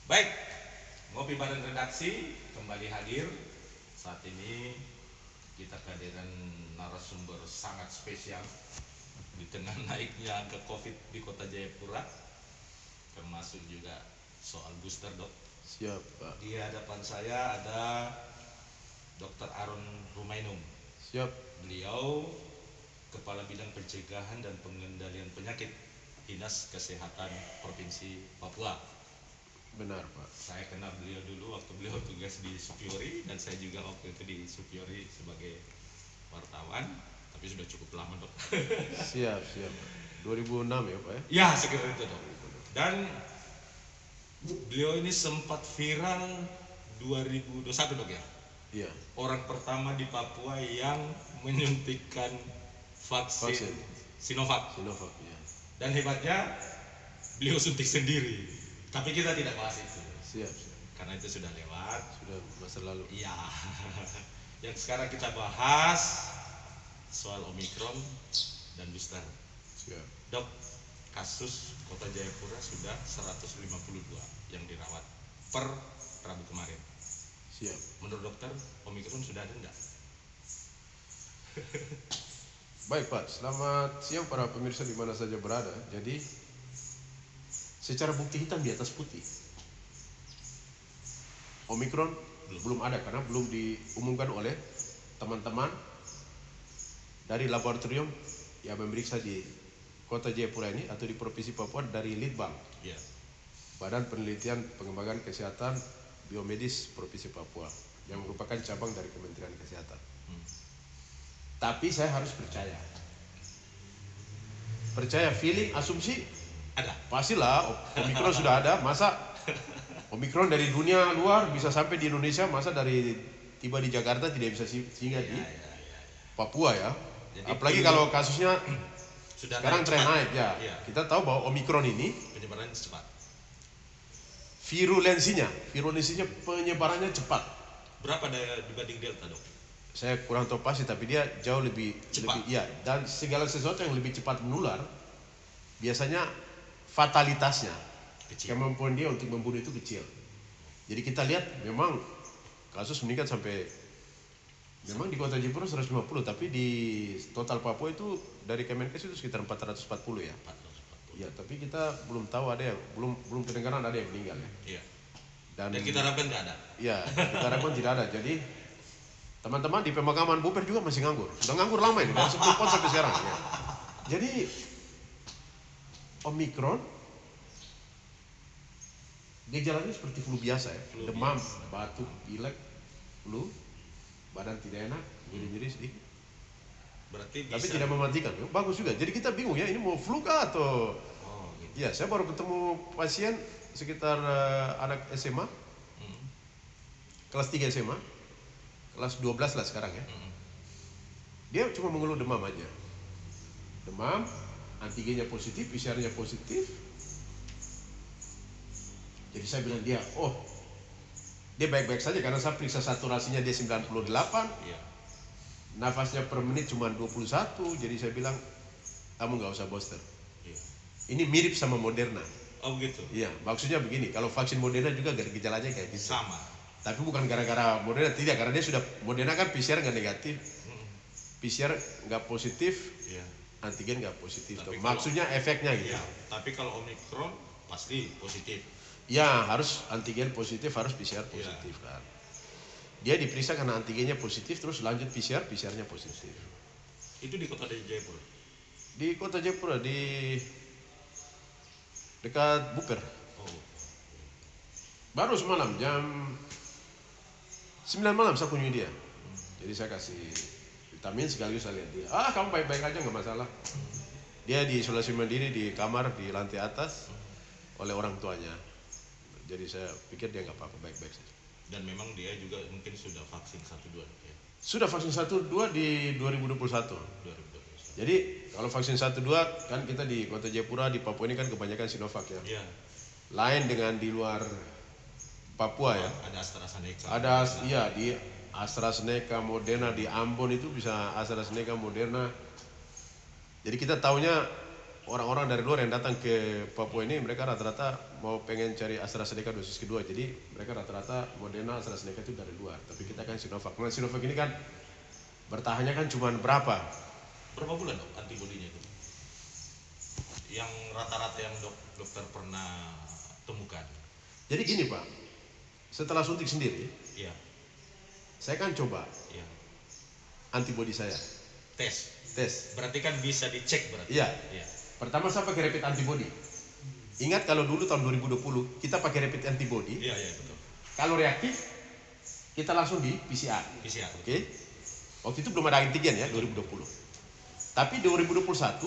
Baik, ngopi bareng redaksi kembali hadir. Saat ini kita kehadiran narasumber sangat spesial di tengah naiknya angka COVID di Kota Jayapura, termasuk juga soal booster, Dok. Siap, Pak. Di hadapan saya ada Dr. Aaron Rumainum. Siap. Beliau Kepala Bidang Pencegahan dan Pengendalian Penyakit Dinas Kesehatan Provinsi Papua. Benar, Pak. Saya kenal beliau dulu waktu beliau tugas di Supiori, dan saya juga waktu itu di Supiori sebagai wartawan, tapi sudah cukup lama, Dok. Siap. 2006 ya, Pak ya? Ya, sekitar itu, Dok. Dan beliau ini sempat viral 2021, Dok ya. Iya. Orang pertama di Papua yang menyuntikkan vaksin Sinovac. Ya. Dan hebatnya beliau suntik sendiri. Tapi kita tidak bahas itu. Siap. Karena itu sudah lewat. Sudah masa lalu. Iya. Yang sekarang kita bahas soal Omikron dan booster. Siap. Dok, kasus Kota Jayapura sudah 152 yang dirawat per Rabu kemarin. Siap. Menurut dokter, Omikron sudah ada enggak? Baik, Pak. Selamat siang para pemirsa di mana saja berada. Jadi secara bukti hitam di atas putih, Omikron belum ada karena belum diumumkan oleh teman-teman dari laboratorium yang memeriksa di Kota Jayapura ini atau di Provinsi Papua dari Litbang, Iya. Badan Penelitian Pengembangan Kesehatan Biomedis Provinsi Papua, yang merupakan cabang dari Kementerian Kesehatan. Tapi saya harus percaya feeling, asumsi Ada. pastilah Omikron sudah ada. Masa Omikron dari dunia luar bisa sampai di Indonesia, masa dari tiba di Jakarta tidak bisa singgah di Papua ya. Jadi Apalagi kalau kasusnya sudah sekarang tren cepat. naik ya. Iya. Kita tahu bahwa Omikron ini Penyebaran cepat. virulensinya penyebarannya cepat. Berapa dibanding Delta, Dok? Saya kurang tahu pasti, tapi dia jauh lebih Cepat. iya, dan segala sesuatu yang lebih cepat menular biasanya fatalitasnya, Kecil. kemampuan dia untuk membunuh itu kecil. Jadi kita lihat memang kasus meningkat sampai memang di Kota Jayapura 150, tapi di total Papua itu dari Kemenkes itu sekitar 440 ya. 440. Ya, tapi kita belum tahu, ada yang belum kedengaran ada yang meninggal ya. Iya. Dan Dan kita harapkan nggak ada. ya, kita harapkan tidak ada. Jadi teman-teman di pemakaman Buper juga masih nganggur. Sudah nganggur lama ini, dari 10 pon sampai sekarang ya. Jadi Omikron gejalanya seperti flu biasa ya. Flu Demam, biasa. batuk, pilek, flu, badan tidak enak, nyeri-nyeri sedikit. Berarti bisa. Tapi tidak mematikan. Ya, bagus juga. Jadi kita bingung ya, ini mau flu kah atau Oh, gitu. ya, saya baru ketemu pasien sekitar anak SMA, Hmm. kelas 3 SMA, kelas 12 lah sekarang ya. Hmm. Dia cuma mengeluh demam aja. Demam, antigennya positif, PCR-nya positif. Jadi saya bilang dia, dia baik-baik saja karena saya periksa saturasinya dia 98, Iya. nafasnya per menit cuma 21, jadi saya bilang, kamu nggak usah booster. Iya. Ini mirip sama Moderna. Oh, begitu. Iya, maksudnya begini, kalau vaksin Moderna juga gejalanya kayak gitu. Sama. Tapi bukan gara-gara Moderna, tidak, karena dia sudah, Moderna kan PCR nggak negatif, Hmm. PCR nggak positif, Iya. antigen nggak positif. Tapi Maksudnya efeknya gitu. Iya. Tapi kalau Omikron pasti positif. Ya, harus antigen positif, harus PCR positif kan. Dia diperiksa karena antigennya positif, terus lanjut PCR-nya positif. Itu di Kota Jayapura. Di Kota Jayapura, di dekat Buper. Oh. Baru semalam jam 9 malam saya kunjungi dia. Jadi saya kasih vitamin sekaligus saya lihat dia. Kamu baik-baik aja, nggak masalah. Dia diisolasi mandiri di kamar di lantai atas oleh orang tuanya. Jadi saya pikir dia nggak apa-apa, baik-baik saja. Dan memang dia juga mungkin sudah vaksin 1-2 ya. Sudah vaksin 1-2 di 2021. 2021. Jadi kalau vaksin 1-2 kan kita di Kota Jayapura, di Papua ini kan kebanyakan Sinovac ya. Iya. Lain dengan di luar Papua ya. Ada AstraZeneca. Ada iya di AstraZeneca, Moderna, di Ambon itu bisa AstraZeneca, Moderna. Jadi kita taunya orang-orang dari luar yang datang ke Papua ini mereka rata-rata mau pengen cari AstraZeneca dosis kedua, jadi mereka rata-rata Moderna, AstraZeneca itu dari luar. Tapi kita kan Sinovac. Nah, Sinovac ini kan bertahannya kan cuma berapa? Berapa bulan dok antibodinya itu? Yang rata-rata yang dokter pernah temukan. Jadi gini Pak, setelah suntik sendiri, Iya, saya kan coba iya. antibodi saya, Tes. tes. Berarti kan bisa dicek berarti. Iya. Iya. Pertama saya pakai rapid antibody. Ingat kalau dulu tahun 2020 kita pakai rapid antibody, Iya, iya betul. kalau reaktif kita langsung di PCR. PCR. Oke. Waktu itu belum ada antigen ya 2020. Tapi 2021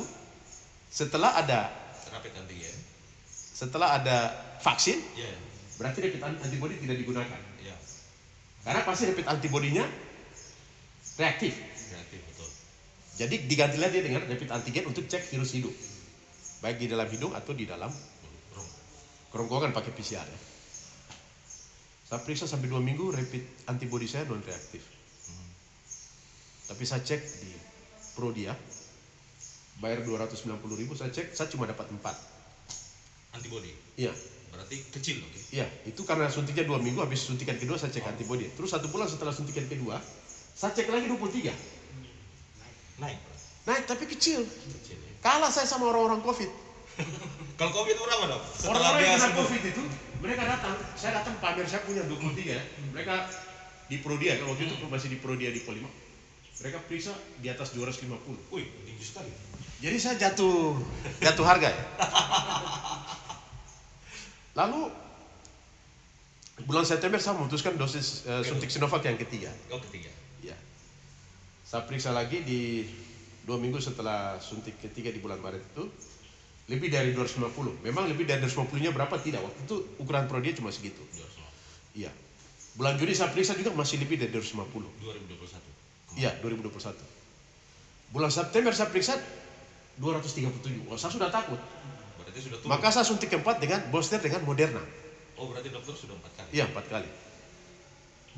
setelah ada Rapid antigen. vaksin, Iya, berarti rapid antibody tidak digunakan. iya. Karena pasti rapid antibodinya reaktif. Reaktif betul. Jadi digantilah dia dengan rapid antigen untuk cek virus hidup. Baik di dalam hidung atau di dalam Rum. kerongkongan pakai PCR ya. Saya periksa sampai 2 minggu rapid antibody saya non reaktif. Tapi saya cek di Prodia, bayar 290.000, saya cek, saya cuma dapat 4. Antibody. Iya, Berarti kecil loh. iya, itu karena suntiknya 2 minggu, habis suntikan kedua saya cek antibody. Terus 1 bulan setelah suntikan kedua, saya cek lagi 23. Naik. Naik tapi kecil. Kecil ya. Kalah saya sama orang-orang COVID. Kalau COVID berapa dok? Setelah Orang-orang dia yang kena sembuh. COVID itu, mereka datang, saya datang pamer, saya punya 23 ya. Mereka di Prodia, kalau waktu itu masih di Prodia di Polima. Mereka periksa di atas 250. Wih, tinggi sekali. Jadi saya jatuh harga ya. Lalu bulan September saya memutuskan dosis suntik Sinovac yang ketiga. Oh, ketiga. Ya. Saya periksa lagi di 2 minggu setelah suntik ketiga di bulan Maret itu lebih dari 250. Memang lebih dari 250-nya berapa tidak. Waktu itu ukuran Prodia cuma segitu. 200. Iya. Bulan Juni saya periksa juga masih lebih dari 250. 2021. Iya, 2021. Bulan September saya periksa 237. Oh, saya sudah takut. Berarti sudah turun. Maka saya suntik keempat dengan booster dengan Moderna. Oh, berarti dokter sudah 4 kali. Iya, 4 kali.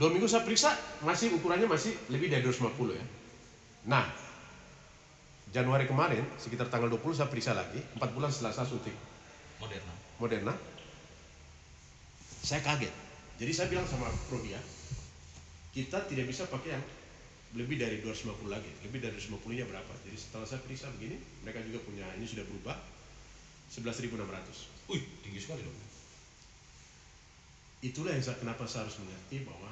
2 minggu saya periksa, masih ukurannya masih lebih dari 250 ya. Nah, Januari kemarin, sekitar tanggal 20 saya periksa lagi, 4 bulan setelah saya suntik Moderna. Saya kaget. Jadi saya bilang sama Prodia, kita tidak bisa pakai yang lebih dari 250 lagi. Lebih dari 250-nya berapa? Jadi setelah saya periksa begini, mereka juga punya, ini sudah berubah, 11.600. Wih, tinggi sekali dong. Itulah yang kenapa saya harus mengerti bahwa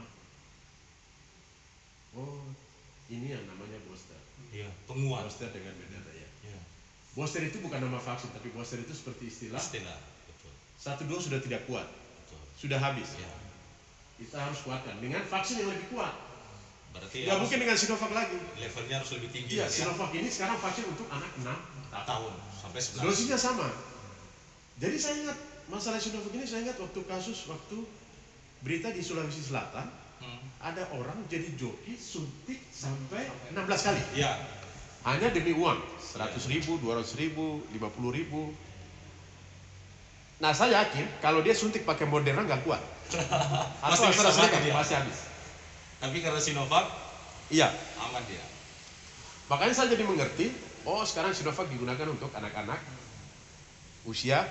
oh, ini yang namanya booster. Iya, penguat. Booster dengan beda ya. Iya. Booster itu bukan nama vaksin, tapi booster itu seperti istilah Istilah, betul. 1 dos sudah tidak kuat, Betul. sudah habis. Iya. Kita harus kuatkan dengan vaksin yang lebih kuat. Berarti Nggak mungkin dengan Sinovac lagi. levelnya harus lebih tinggi. Iya, ya. Sinovac ini sekarang vaksin untuk anak 6 Tahun sampai 11. Dosisnya sama. Jadi saya ingat masalah Sinovac ini, saya ingat waktu berita di Sulawesi Selatan, ada orang jadi joki suntik sampai 16 kali. Iya. Hanya demi uang, 100.000, 200.000, 50.000. Nah saya yakin kalau dia suntik pakai Moderna nggak kuat. Pasti bisa AstraZeneca mati dia. pasti habis. Tapi karena Sinovac Iya. aman dia. Makanya saya jadi mengerti, oh sekarang Sinovac digunakan untuk anak-anak usia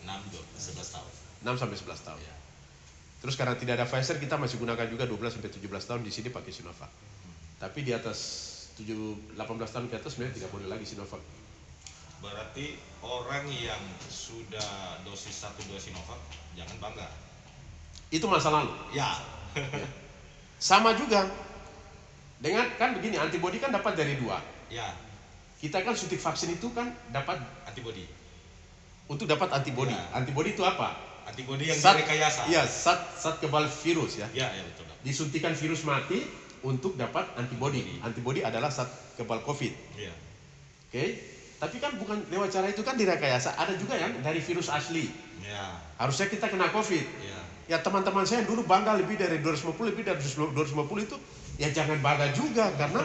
11 tahun. 6 sampai 11 tahun. Iya. Terus karena tidak ada Pfizer, kita masih gunakan juga 12 sampai 17 tahun di sini pakai Sinovac. Tapi di atas 18 tahun ke atas sebenarnya tidak boleh lagi Sinovac. Berarti orang yang sudah dosis 1-2 Sinovac jangan bangga. Itu masa lalu. Ya. Ya. Sama juga dengan kan begini, antibodi kan dapat dari 2. Ya, Kita kan suntik vaksin itu kan dapat antibody. untuk dapat antibodi. Ya. Antibodi itu apa? Antibody yang Zat- direkayasa. Iya, zat kebal virus ya. Ya, ya betul. Dok. Disuntikan virus mati untuk dapat antibodi. Antibodi adalah zat kebal COVID. Iya. Oke? Tapi kan bukan lewat cara itu kan direkayasa. Ada juga yang dari virus asli. Ya. Harusnya kita kena COVID. Ya. Ya teman-teman saya yang dulu bangga lebih dari 250, lebih dari 250 itu, ya jangan bangga juga karena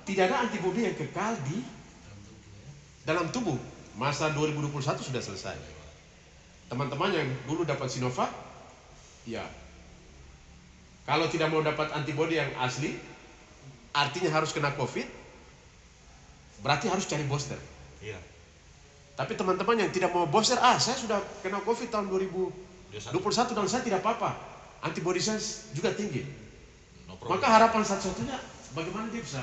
tidak ada antibodi yang kekal di dalam tubuh. Masa 2021 sudah selesai. Teman-teman yang dulu dapat Sinovac, ya kalau tidak mau dapat antibodi yang asli, artinya harus kena COVID, berarti harus cari booster. Iya. Tapi teman-teman yang tidak mau booster, saya sudah kena COVID tahun 2021 dan saya tidak apa-apa. Antibody saya juga tinggi. No problem. Maka harapan satu-satunya bagaimana dia bisa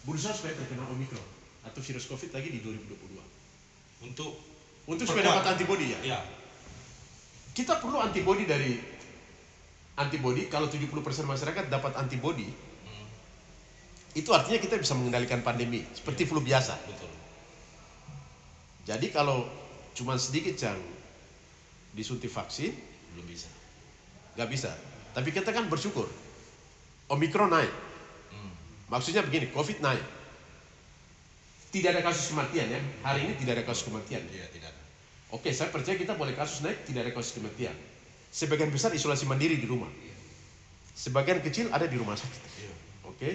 berusaha supaya terkena Omicron atau virus COVID lagi di 2022. Untuk supaya dapat antibody ya. Ya. Kita perlu antibody kalau 70% masyarakat dapat antibody, itu artinya kita bisa mengendalikan pandemi seperti flu biasa. Betul. Jadi kalau cuma sedikit yang disuntik vaksin, Belum bisa. nggak bisa. Tapi kita kan bersyukur, Omicron naik. Maksudnya begini, COVID naik. Tidak ada kasus kematian ya. Hari ini tidak ada kasus kematian. Iya, tidak ada. Oke, saya percaya kita boleh kasus naik, tidak ada kasus kematian. Sebagian besar isolasi mandiri di rumah. Sebagian kecil ada di rumah sakit. Iya. Oke.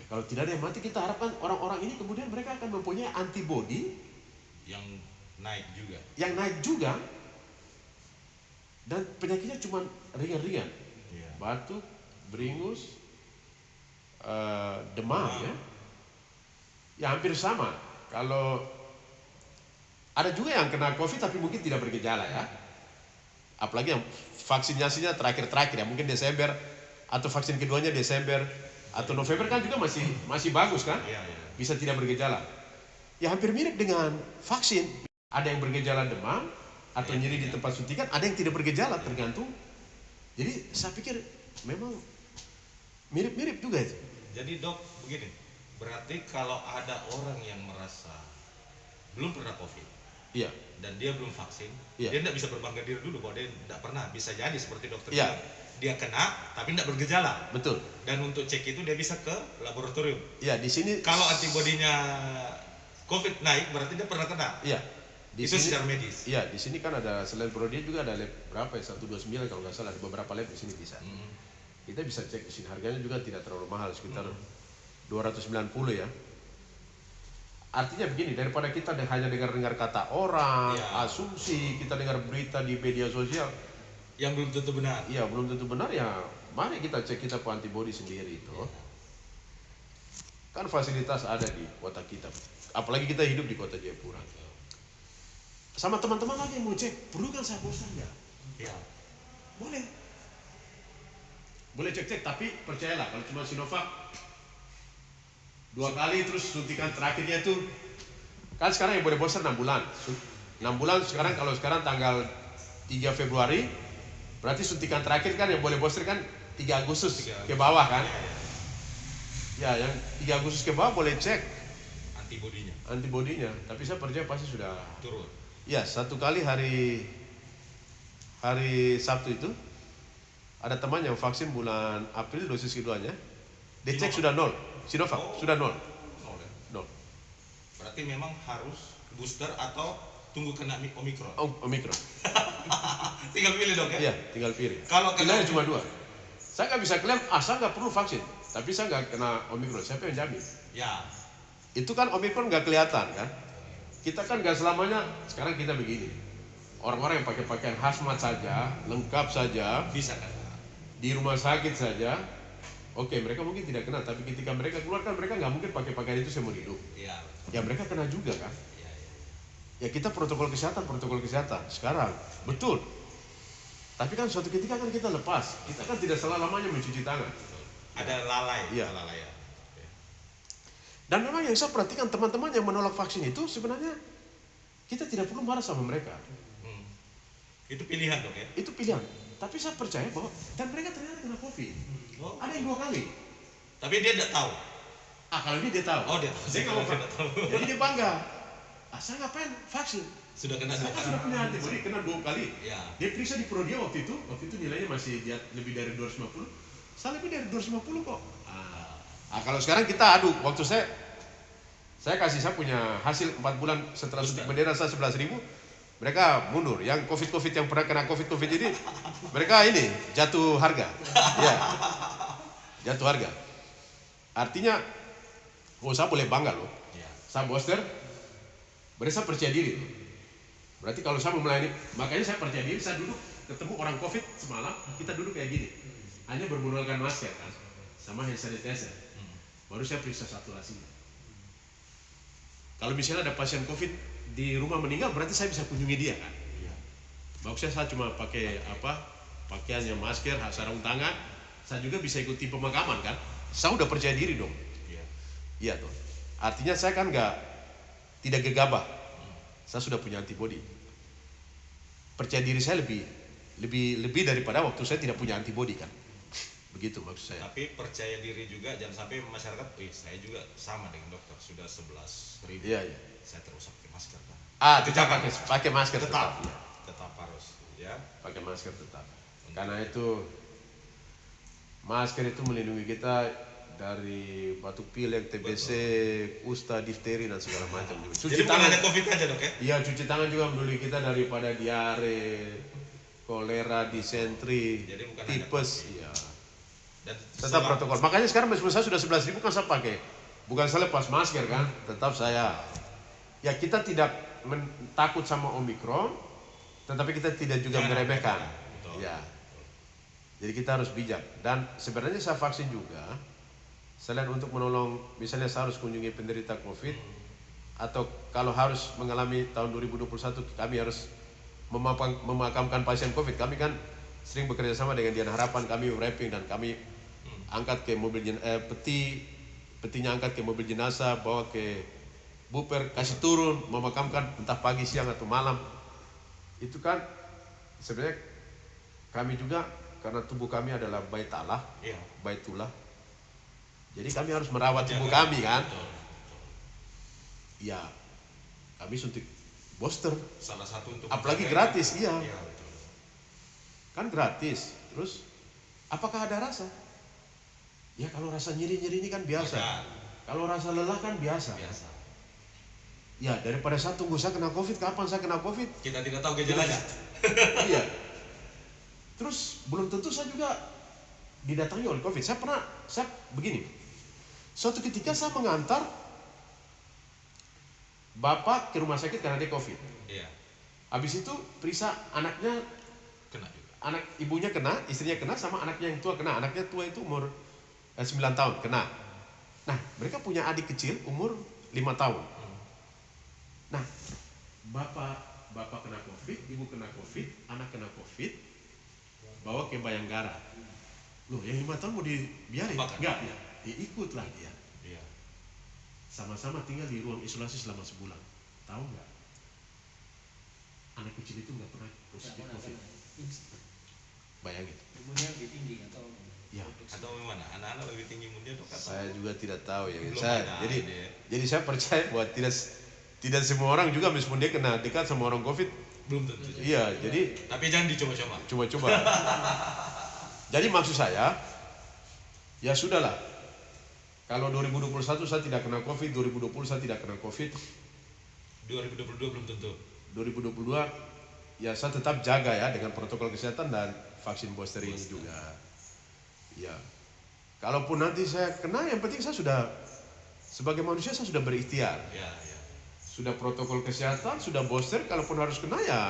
Ya, kalau tidak ada yang mati, kita harapkan orang-orang ini kemudian mereka akan mempunyai antibody Yang naik juga. yang naik juga, dan penyakitnya cuma ringan-ringan, Iya. batuk, beringus, demam ya. Ya hampir sama. Kalau ada juga yang kena COVID tapi mungkin tidak bergejala ya. Apalagi yang vaksinasinya terakhir-terakhir ya, mungkin Desember atau vaksin keduanya Desember atau November kan juga masih bagus kan? Iya, iya. Bisa tidak bergejala. Ya hampir mirip dengan vaksin. Ada yang bergejala demam atau nyeri di tempat suntikan, ada yang tidak bergejala, tergantung. Jadi saya pikir memang mirip-mirip juga itu. Jadi dok, begini, berarti kalau ada orang yang merasa belum pernah COVID Iya, dan dia belum vaksin, Iya. dia tidak bisa berbangga diri dulu bahwa dia tidak pernah. Bisa jadi seperti dokter Iya. bilang, dia kena tapi tidak bergejala. betul. Dan untuk cek itu dia bisa ke laboratorium. Iya, di sini Kalau antibodinya COVID naik, berarti dia pernah kena. iya. Di Itu sini secara medis. iya, di sini kan ada selain Brodia juga ada lab berapa ya? 129 kalau nggak salah, ada beberapa lab di sini bisa. Kita bisa cek di sini, harganya juga tidak terlalu mahal, sekitar 290 ya. Artinya begini, daripada kita hanya dengar-dengar kata orang, Iya. asumsi, kita dengar berita di media sosial, Yang belum tentu benar. ya belum tentu benar ya. Mari kita cek kita po antibody sendiri itu. Kan fasilitas ada di kota kita. Apalagi kita hidup di kota Jayapura. Sama teman-teman lagi yang mau cek, perlu kan saya booster nggak? Ya. Boleh. Boleh cek-cek, tapi percayalah kalau cuma Sinovac 2 kali terus suntikan terakhirnya itu kan sekarang yang boleh booster 6 bulan. 6 bulan sekarang, kalau sekarang tanggal 3 Februari berarti suntikan terakhir kan yang boleh booster kan 3 Agustus ke bawah kan? Ya, yang 3 Agustus ke bawah boleh cek antibodinya. Tapi saya percaya pasti sudah Turun. ya, 1 kali hari Sabtu itu ada teman yang vaksin bulan April dosis keduanya, dicek sudah 0, Sinovac sudah 0. Berarti memang harus booster atau tunggu kena Omicron. Omicron. Tinggal pilih dong ya. Iya, tinggal pilih. Kalau kena Pilihannya cuma 2. Saya nggak bisa klaim, saya nggak perlu vaksin, tapi saya nggak kena Omicron. Siapa yang jamin? Ya. Itu kan Omicron nggak kelihatan kan? Kita kan nggak selamanya. Sekarang kita begini, orang-orang yang pakai pakaian hazmat saja, lengkap saja, Bisa kan? di rumah sakit saja, oke, mereka mungkin tidak kena, tapi ketika mereka keluar kan mereka nggak mungkin pakai pakaian itu seumur hidup. Iya. Ya mereka kena juga kan? Iya, iya. Ya kita protokol kesehatan sekarang, betul. Tapi kan suatu ketika kan kita lepas, kita kan tidak selama-lamanya mencuci tangan. Ada lalai. Iya. Lalai ya. Dan memang yang saya perhatikan teman-teman yang menolak vaksin itu sebenarnya kita tidak perlu marah sama mereka. Itu pilihan dok ya. Itu pilihan. Tapi saya percaya bahwa dan mereka ternyata kena COVID. Oh. Ada yang 2 kali. Tapi dia tidak tahu. Kalau dia tahu. Oh dia tahu. Saya nggak mau tidak tahu. Jadi dia bangga. Saya ngapain vaksin? Sudah kena Saya dua kan kali. sudah punya antibody, kena 2 kali. Ya. Dia periksa di Prodia waktu itu nilainya masih lebih dari 250. Saya lebih dari 250 kok. Kalau sekarang kita adu, waktu saya punya hasil 4 bulan setelah suntik bendera saya 11.000, mereka mundur. Yang COVID yang pernah kena COVID ini, mereka ini jatuh harga. Ya, jatuh harga. Artinya, saya boleh bangga loh. Ya. Saya booster, berarti saya percaya diri. Berarti kalau saya mau melayani, makanya saya percaya diri. Saya duduk ketemu orang COVID semalam, kita duduk kayak gini, hanya bermodalkan masker kan, sama hand sanitizer. Baru saya periksa saturasinya. Kalau misalnya ada pasien COVID di rumah meninggal, berarti saya bisa kunjungi dia kan. Iya. Maksudnya saya cuma pakai pakaiannya masker, sarung tangan, saya juga bisa ikuti pemakaman kan. Saya udah percaya diri dong. Iya. Iya tuh. Artinya saya kan tidak gegabah. Saya sudah punya antibodi. Percaya diri saya lebih daripada waktu saya tidak punya antibodi kan. Begitu maksud saya. Tapi percaya diri juga, jangan sampai masyarakat, saya juga sama dengan dokter, sudah 11.000. Iya, iya. Saya terus pakai masker kan. Itu Tetap jangan. pakai masker Tetap. tetap. Ya. Tetap harus, ya. Pakai masker tetap. Karena itu masker itu melindungi kita dari batuk pilek, TBC, kusta, difteri dan segala macam juga. Jadi bukan hanya COVID aja dok ya? Iya, cuci tangan juga melindungi kita daripada diare, kolera, disentri, Jadi bukan hanya tipes. COVID. Iya. Dan Tetap protokol. Makanya sekarang meskipun saya sudah 11.000 kan saya pakai. Bukan saya lepas masker kan, tetap saya. Ya kita tidak takut sama Omikron, tetapi kita tidak juga Jangan meremehkan. betul. Ya. Jadi kita harus bijak. Dan sebenarnya saya vaksin juga selain untuk menolong, misalnya saya harus kunjungi penderita COVID, atau kalau harus mengalami tahun 2021 kami harus memakamkan pasien COVID. Kami kan sering bekerja sama dengan Dian Harapan, kami wrapping dan kami angkat ke mobil petinya angkat ke mobil jenazah, bawa ke buper, kasih turun, memakamkan entah pagi, siang atau malam. Itu kan sebenarnya kami juga, karena tubuh kami adalah bait Allah, Iya. baitullah. Jadi kami harus merawat tubuh Jaga. kami kan. Betul. Ya, kami suntik booster, Salah satu untuk apalagi menjaga gratis, kita. iya. Iya, betul. Kan gratis. Terus apakah ada rasa? Ya kalau rasa nyeri-nyeri ini kan biasa. Ada. Kalau rasa lelah kan biasa. Biasa. Ya daripada saya tunggu saya kena COVID, kapan saya kena COVID? Kita tidak tahu gejalanya. Iya. Terus belum tentu saya juga didatangi oleh COVID. Saya begini. Suatu ketika saya mengantar bapak ke rumah sakit karena dia COVID. Iya. Habis itu periksa anaknya, Kena juga. anak ibunya kena, istrinya kena, sama anaknya yang tua kena. Anaknya tua itu umur 9 tahun kena. Nah, mereka punya adik kecil umur 5 tahun. Nah, bapak kena COVID, ibu kena COVID, anak kena COVID, bawa ke Bayanggara. Loh, yang 5 tahun mau dibiarin? Makan. Enggak, ya. Ikutlah dia. Iya. Sama-sama tinggal di ruang isolasi selama sebulan. Tahu nggak? Anak kecil itu nggak pernah positif COVID. Bayangin. Imunnya lebih tinggi atau Ya. Atau gimana? Anak-anak lebih tinggi imunnya dok? Atau Saya juga tidak tahu ya. belum Saya, ada jadi ide. jadi saya percaya bahwa tidak semua orang juga meskipun dia kena dekat sama orang COVID. Belum tentu. juga. Iya, jadi Tapi jangan dicoba-coba. coba-coba. Jadi maksud saya, ya sudahlah. Kalau 2021 saya tidak kena COVID, 2020 saya tidak kena COVID, 2022 belum tentu. 2022 ya saya tetap jaga ya dengan protokol kesehatan dan vaksin booster ini juga. Ya, kalaupun nanti saya kena, yang penting saya sudah sebagai manusia saya sudah berikhtiar, Ya, ya. sudah protokol kesehatan, sudah booster. Kalaupun harus kena ya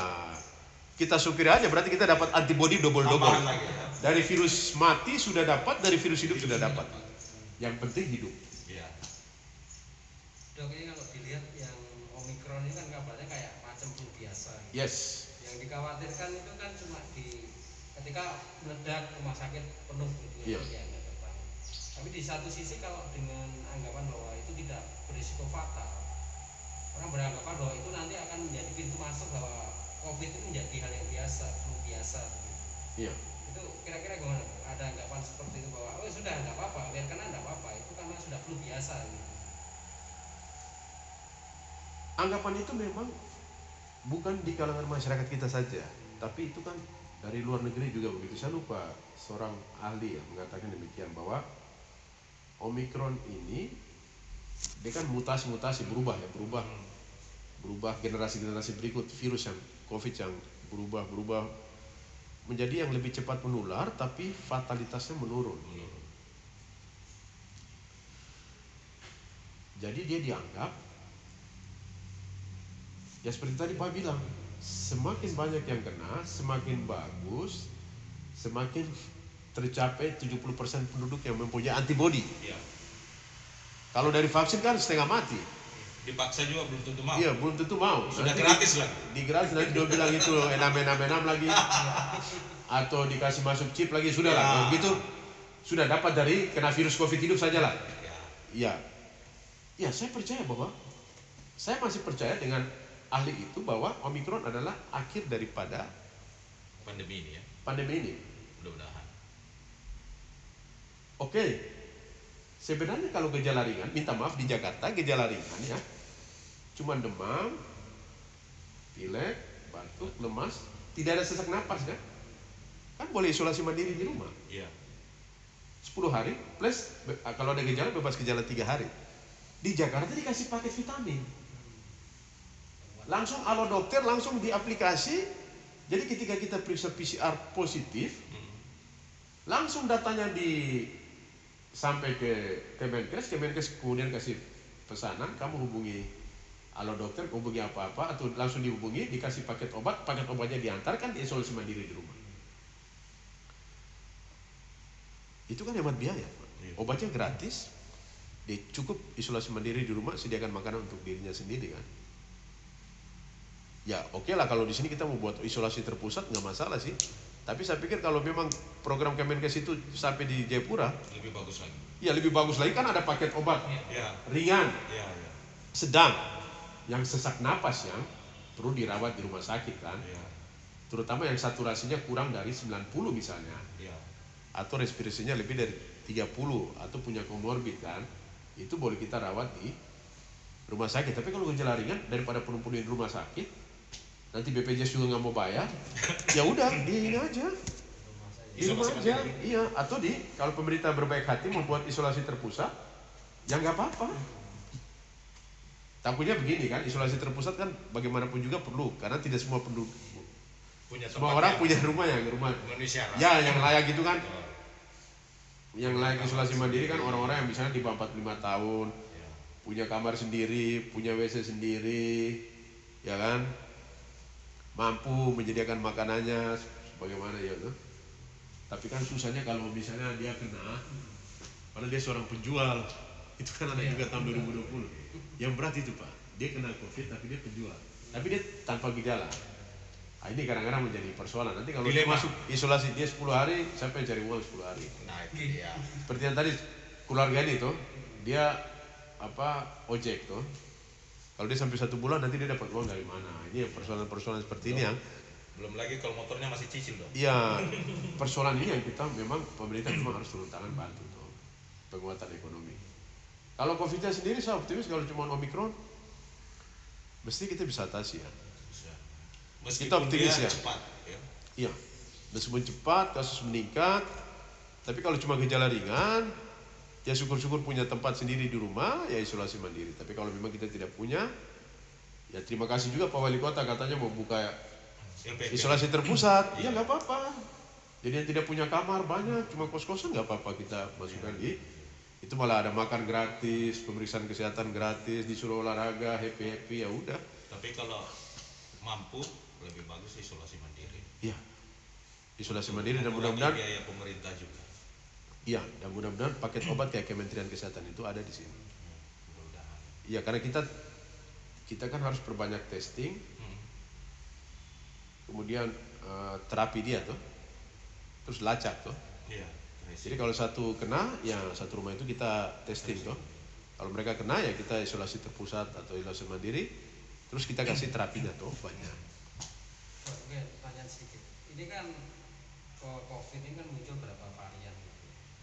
kita syukuri aja. Berarti kita dapat antibodi Tambahan double. lagi ya. Dari virus mati sudah dapat, dari virus hidup sudah dapat. Yang penting hidup. Iya. dok, ini kalau dilihat yang Omikron ini kan kabarnya kayak macam flu biasa. Yes. Yang dikhawatirkan itu kan cuma ketika meledak rumah sakit penuh gitu Iya. ya, nggak tertangani. Tapi di satu sisi kalau dengan anggapan bahwa itu tidak berisiko fatal, orang beranggapan bahwa itu nanti akan menjadi pintu masuk bahwa COVID itu menjadi hal yang biasa, flu biasa. Gitu. Iya. Itu kira-kira gimana? Ada anggapan seperti itu bahwa oh sudah nggak apa-apa, biar kena nggak apa-apa, itu karena sudah flu biasa. Gitu. Anggapan itu memang bukan di kalangan masyarakat kita saja, tapi itu kan dari luar negeri juga begitu. Saya lupa seorang ahli yang mengatakan demikian bahwa Omikron ini dia kan mutasi berubah ya, berubah generasi berikut virus yang COVID yang berubah menjadi yang lebih cepat menular, tapi fatalitasnya menurun. Jadi dia dianggap ya seperti tadi Pak bilang, semakin banyak yang kena, semakin bagus, semakin tercapai 70% penduduk yang mempunyai antibodi. Iya. Kalau dari vaksin kan setengah mati. Dipaksa juga belum tentu mau. Iya, belum tentu mau. Sudah Nanti gratis lagi. Di gratis nanti dia bilang itu enam lagi. Atau dikasih masuk chip lagi, sudah lah. Kalau gitu sudah dapat dari kena virus COVID hidup saja lah. Iya. Ya, saya percaya bahwa saya masih percaya dengan ahli itu bahwa Omikron adalah akhir daripada Pandemi ini ya. pandemi ini. Mudah-mudahan. Oke. Sebenarnya kalau gejala ringan, minta maaf di Jakarta gejala ringan ya. Cuma demam, pilek, batuk, lemas, tidak ada sesak napas kan? Kan boleh isolasi mandiri di rumah. Iya. 10 hari plus kalau ada gejala bebas gejala 3 hari. Di Jakarta dikasih paket vitamin. Langsung halo dokter, langsung di aplikasi. Jadi ketika kita periksa PCR positif, langsung datanya sampai ke Kemenkes kemudian kasih pesanan, kamu hubungi halo dokter, hubungi apa-apa, atau langsung dihubungi, dikasih paket obatnya diantarkan di isolasi mandiri di rumah. Itu kan hemat biaya, Pak. Obatnya gratis, dia cukup isolasi mandiri di rumah, sediakan makanan untuk dirinya sendiri kan. Ya oke lah kalau di sini kita mau buat isolasi terpusat nggak masalah sih. Tapi saya pikir kalau memang program Kemenkes itu sampai di Jayapura, Lebih bagus lagi. ya lebih bagus lagi kan ada paket obat Iya. ringan, Iya. sedang, yang sesak napas yang perlu dirawat di rumah sakit kan. Iya. Terutama yang saturasinya kurang dari 90 misalnya, Iya. atau respirasinya lebih dari 30 atau punya komorbid kan, itu boleh kita rawat di rumah sakit. Tapi kalau gejala ringan daripada penuh-penuhin rumah sakit, nanti BPJS juga nggak mau bayar, ya udah di ini aja, di rumah aja, iya. Atau kalau pemerintah berbaik hati membuat isolasi terpusat, ya nggak apa-apa. Takutnya begini kan, isolasi terpusat kan bagaimanapun juga perlu, karena tidak semua penduduk, Punya semua tempat orang yang punya rumah memenuhi syarat. ya yang layak gitu kan. Betul. Yang layak isolasi mandiri kan orang-orang yang misalnya di bawah 45 tahun, Iya. punya kamar sendiri, punya WC sendiri, ya kan, mampu menyediakan makanannya sebagaimana ya tuh. Tapi kan susahnya kalau misalnya dia kena, padahal dia seorang penjual, itu kan ada juga tahun 2020. Yang berat itu Pak, dia kena COVID tapi dia penjual, tapi dia tanpa gejala. Nah, ini kadang-kadang menjadi persoalan. Nanti kalau dia Dilema. masuk isolasi dia 10 hari, siapa yang cari uang 10 hari? Nah itu dia. Seperti yang tadi keluarga ini tuh, dia ojek tuh. Kalau dia sampai 1 bulan nanti dia dapat uang dari mana? Ini persoalan-persoalan seperti ini yang Belum lagi kalau motornya masih cicil dong. iya, persoalan ini yang kita memang pemerintah memang harus turun tangan bantu tuh penguatan ekonomi. Kalau COVID-nya sendiri saya optimis kalau cuma Omikron mesti kita bisa atasi ya. Bisa. Kita optimis dia ya. cepat ya. Iya, meskipun cepat kasus meningkat, tapi kalau cuma gejala ringan, ya syukur-syukur punya tempat sendiri di rumah, ya isolasi mandiri. Tapi kalau memang kita tidak punya, ya terima kasih juga Pak Wali Kota katanya mau buka LPP. isolasi terpusat. Ya nggak apa-apa. Jadi yang tidak punya kamar banyak, cuma kos-kosan nggak apa-apa kita masukkan di. Itu malah ada makan gratis, pemeriksaan kesehatan gratis, disuruh olahraga, happy-happy, ya udah. Tapi kalau mampu lebih bagus isolasi mandiri. Iya, isolasi mandiri dan Mengurangi mudah-mudahan. biaya pemerintah juga. Iya, dan mudah-mudahan paket obat kayak Kementerian Kesehatan itu ada di sini. Mudah-mudahan. Iya, karena kita kan harus perbanyak testing, kemudian terapi dia tuh, terus lacak tuh. Iya. Jadi kalau satu kena, ya satu rumah itu kita testing tuh. Kalau mereka kena ya kita isolasi terpusat atau isolasi mandiri, terus kita kasih terapinya tuh banyak. Oke, pertanyaan sedikit. Ini kan COVID ini kan muncul berapa varian?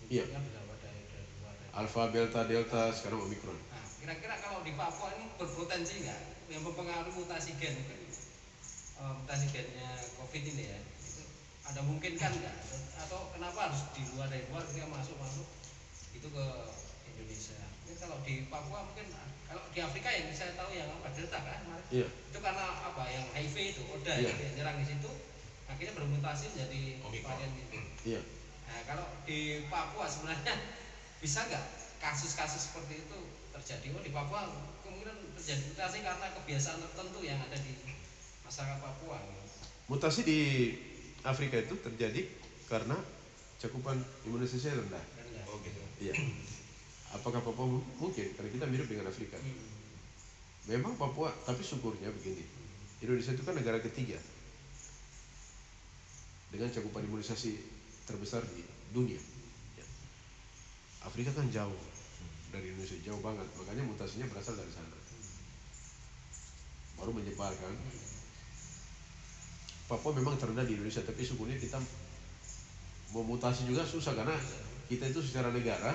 Iya. Munculnya berapa dari luar? Alpha, Beta, Delta, sekarang Omikron. Nah, kira-kira kalau di Papua ini berpotensi nggak yang mempengaruhi mutasi gen? Mutasi gennya COVID ini ya, itu ada mungkin kan nggak? Atau kenapa harus dari luar dia masuk itu ke Indonesia? Ini kalau di Papua mungkin, kalau di Afrika yang saya tahu yang apa Delta kan kemarin. Iya. Itu karena apa yang HIV itu udah Iya. yang nyerang di situ, akhirnya bermutasi menjadi Omikron. varian itu. Iya. Nah, kalau di Papua sebenarnya bisa nggak kasus-kasus seperti itu terjadi? Oh, di Papua kemungkinan terjadi mutasi karena kebiasaan tertentu yang ada di masyarakat Papua. Mutasi di Afrika itu terjadi karena cakupan imunisasi rendah. Oh gitu. Iya. Apakah Papua mungkin? Karena kita mirip dengan Afrika. Memang Papua, tapi syukurnya begini, Indonesia itu kan negara ketiga dengan cakupan imunisasi terbesar di dunia. Ya. Afrika kan jauh dari Indonesia, jauh banget, makanya mutasinya berasal dari sana. Baru menyebar kan. Papua memang terendah di Indonesia, tapi syukurnya kita mau mutasi juga susah karena kita itu secara negara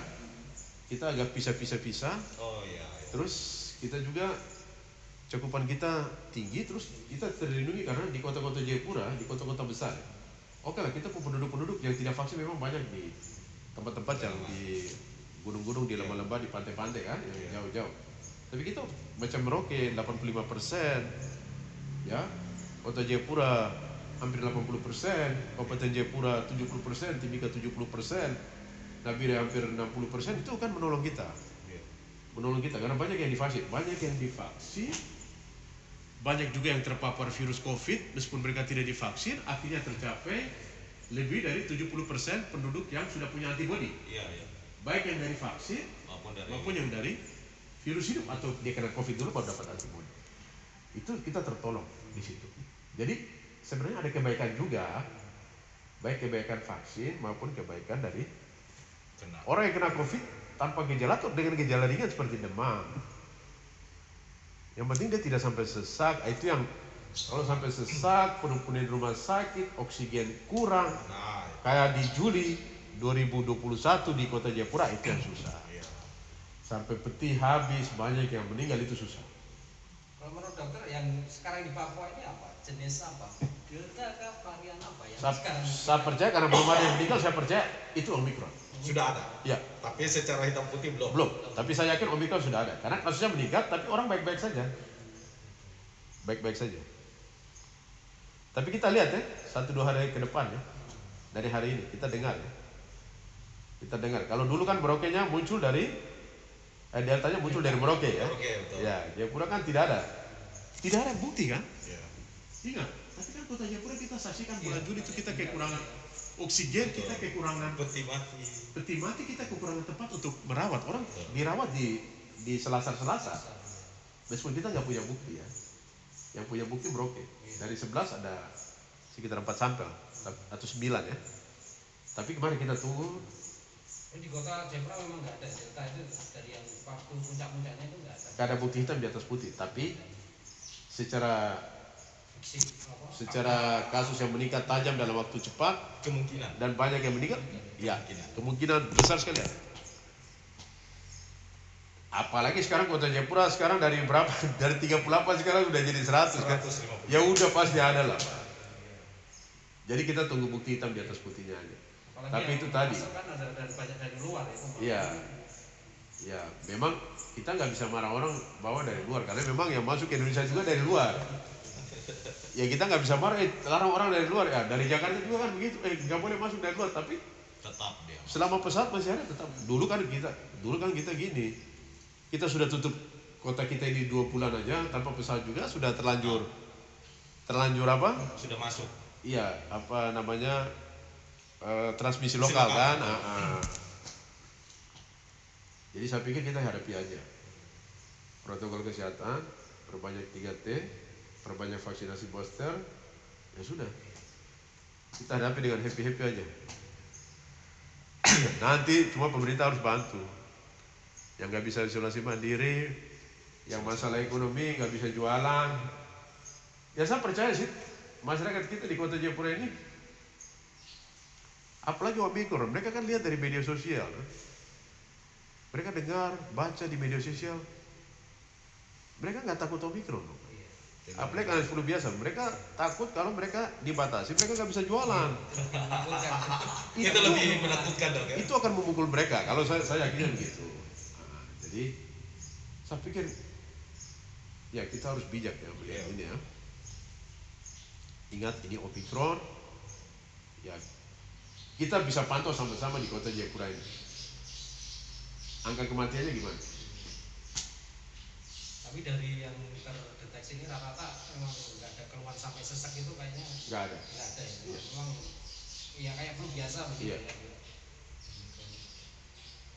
kita agak pisah-pisah-pisah. Oh iya. Terus kita juga cakupan kita tinggi, terus kita terlindungi karena di kota-kota Jayapura, di kota-kota besar. Oke lah, kita penduduk-penduduk yang tidak vaksin memang banyak di tempat-tempat yang di gunung-gunung, di lembah-lembah, di pantai-pantai kan, yang jauh-jauh. Tapi kita macam Merauke 85%, ya, kota Jayapura hampir 80%, Kabupaten Jayapura 70%, Timika 70%, Nabire hampir 60%, itu kan menolong kita. Menolong kita karena banyak yang divaksin, banyak juga yang terpapar virus COVID meskipun mereka tidak divaksin, akhirnya tercapai lebih dari 70% penduduk yang sudah punya antibodi. Iya, iya. Baik yang dari vaksin maupun yang dari virus hidup atau dia kena COVID dulu baru dapat antibodi. Itu kita tertolong di situ. Jadi sebenarnya ada kebaikan juga, baik kebaikan vaksin maupun kebaikan dari orang yang kena COVID tanpa gejala atau dengan gejala ringan seperti demam. Yang penting dia tidak sampai sesak. Itu yang kalau sampai sesak, penuh-penuh di rumah sakit, oksigen kurang, kayak di Juli 2021 di kota Jayapura, itu yang susah. Sampai peti habis, banyak yang meninggal, itu susah. Kalau menurut dokter yang sekarang di Papua ini apa? Jenis apa? Delta kah, varian apa yang sekarang? Saya percaya karena belum ada yang meninggal, saya percaya itu Omikron. Sudah ada. Ya. Tapi secara hitam putih belum. Belum. Tapi saya yakin Omikron sudah ada. Karena kasusnya meningkat, tapi orang baik-baik saja. Baik-baik saja. Tapi kita lihat ya, 1-2 hari ke depan ya. Dari hari ini kita dengar ya. Kita dengar. Kalau dulu kan Merauke-nya muncul dari Deltanya muncul dari Merauke ya. Betul. Ya, Jayapura kan tidak ada. Tidak ada bukti kan? Ya. Ingat, tapi kan kota Jayapura kita saksikan bulan Juli itu kita kekurangan oksigen, kita kekurangan peti mati, kita kekurangan tempat untuk merawat orang. Dirawat di selasar-selasar. Meskipun kita nggak punya bukti ya. Yang punya bukti Merauke. Dari 11 ada sekitar 4 sampel atau 9 ya. Tapi kemarin kita tunggu. Di kota Jayapura memang nggak ada delta itu dari yang waktu puncak-puncaknya itu nggak ada. Nggak ada bukti hitam di atas putih. Tapi secara kasus yang meningkat tajam dalam waktu cepat Kemungkinan. dan banyak yang meninggal, ya kemungkinan besar sekali. Apalagi sekarang kota Jayapura sekarang dari berapa? Dari 38 sekarang udah jadi 100 kan? Ya udah pasti ada lah. Jadi kita tunggu bukti hitam di atas putihnya aja. Apalagi Tapi yang itu tadi. kan ada banyak dari luar itu. Iya. Ya, memang kita nggak bisa marah orang bawa dari luar karena memang yang masuk ke Indonesia juga dari luar. Ya kita nggak bisa marah, larang orang dari luar ya. Dari Jakarta juga kan begitu, nggak boleh masuk dari luar. Tapi Tetap dia. selama pesawat masih ada tetap. Dulu kan kita gini, kita sudah tutup kota kita ini 2 bulan aja tanpa pesawat juga sudah terlanjur apa? Sudah masuk. Iya, apa namanya transmisi lokal kan? Jadi saya pikir kita hadapi aja protokol kesehatan, perbanyak 3T, perbanyak vaksinasi booster, ya sudah. Kita hadapi dengan happy-happy aja. Nanti cuma pemerintah harus bantu. Yang nggak bisa isolasi mandiri, yang masalah ekonomi nggak bisa jualan. Ya saya percaya sih masyarakat kita di kota Jayapura ini, apalagi Omikron, mereka kan lihat dari media sosial. Mereka dengar, baca di media sosial. Mereka nggak takut Omikron. Apalagi karena flu biasa, mereka takut kalau mereka dibatasi, mereka nggak bisa jualan. Itu lebih menakutkan dong ya. Itu akan memukul mereka. Kalau saya yakin begitu. Nah, jadi saya pikir ya kita harus bijak ya melihat ini ya. Ingat ini Omikron. Ya kita bisa pantau sama-sama di kota Jayapura ini. Angka kematiannya gimana? Tapi dari yang terdeteksi ini rata-rata memang nggak ada keluhan sampai sesak itu kayaknya Nggak ada. Nggak ada ya. Memang ya kayak flu biasa begitu ya.